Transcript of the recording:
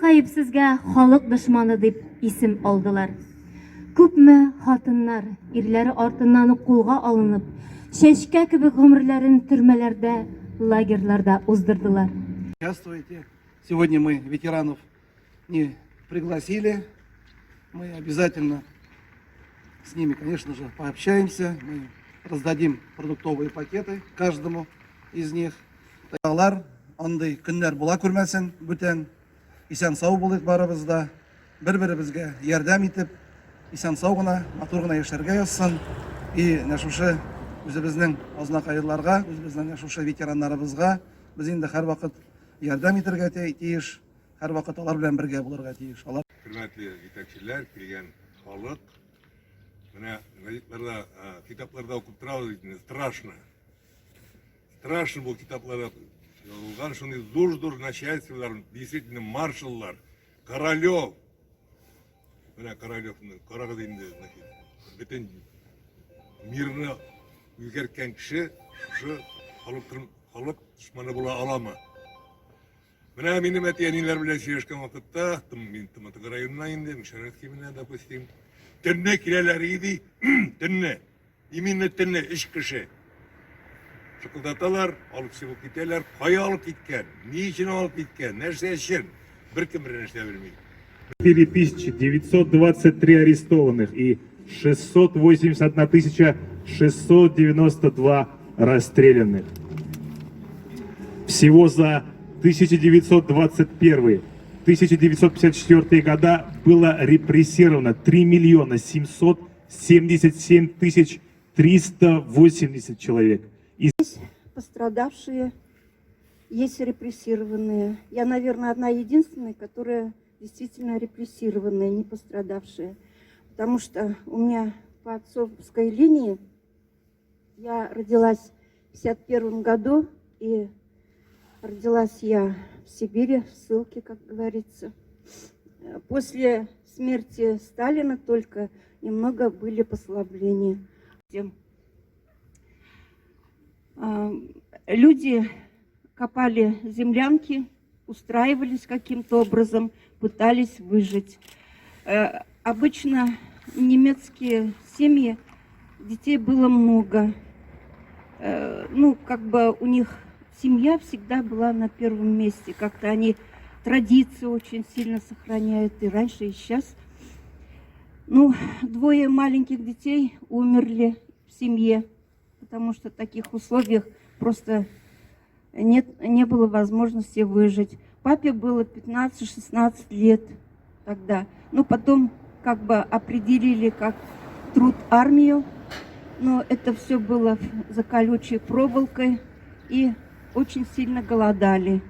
гаепсезгә халык дошманы дип исем алдылар. Күпме хатыннар, ирләре артыннан ук кулга алынып, чәчкә кебек гомерләрен төрмәләрдә, лагерьларда уздырдылар. Участвуйте. Сегодня мы ветеранов не пригласили. Мы обязательно с ними, конечно же, пообщаемся. Мы раздадим продуктовые пакеты каждому из них. Алар андый көннәр була күрмәсен, бүтән исән сау булыйк барыбызда. Бер-беребезгә ярдәм итеп, исән сау гына, матур гына яшәргә язсын. И шушы үзебезнең азнакайларга, үзебезнең шушы ветераннарыбызга без инде һәрвакыт ярдәм итәргә тиеш, һәрвакыт алар белән бергә булырга тиеш. Hürmetli yetekçiler, bilgen halk. Менә газетларда, китапларда укып торабыз бит, страшно. Страшно бу китапларда язылган шундый зур начальстволар, действительно маршаллар, Королев. Менә Королевны карагыз инде, бөтен мирны үзгәрткән кеше шушы халык дошманы була аламы? Менә минем әтиәниләр белән сөйләшкән вакытта, мин Тыматык районына индем, Шәрәфкә менә, допустим, төнне киләләр иде, төнне, именно төнне, 3 кеше. Шыкылдаталар, алып чыгып китәләр, кая алып киткән, ни өчен алып киткән, нәрсә өчен, беркем бер нәрсә белми. 4923 арестованных и 681 692 расстрелянных. Всего за 1921-1954 года было репрессировано 3 777 380 человек. Пострадавшие, есть репрессированные. Я, наверное, одна единственная, которая действительно репрессированная, не пострадавшая. Потому что у меня по отцовской линии я родилась в 1951 году, и родилась я в Сибири, в ссылке, как говорится. После смерти Сталина только немного были послабления. Люди копали землянки, устраивались каким-то образом, пытались выжить. Обычно немецкие семьи, детей было много. Ну, как бы у них семья всегда была на первом месте. Как-то они традиции очень сильно сохраняют и раньше, и сейчас. Ну, 2 маленьких детей умерли в семье, потому что в таких условиях просто не было возможности выжить. Папе было 15-16 лет тогда. Ну, потом как бы определили как труд армию, но это все было за колючей проволокой, и очень сильно голодали.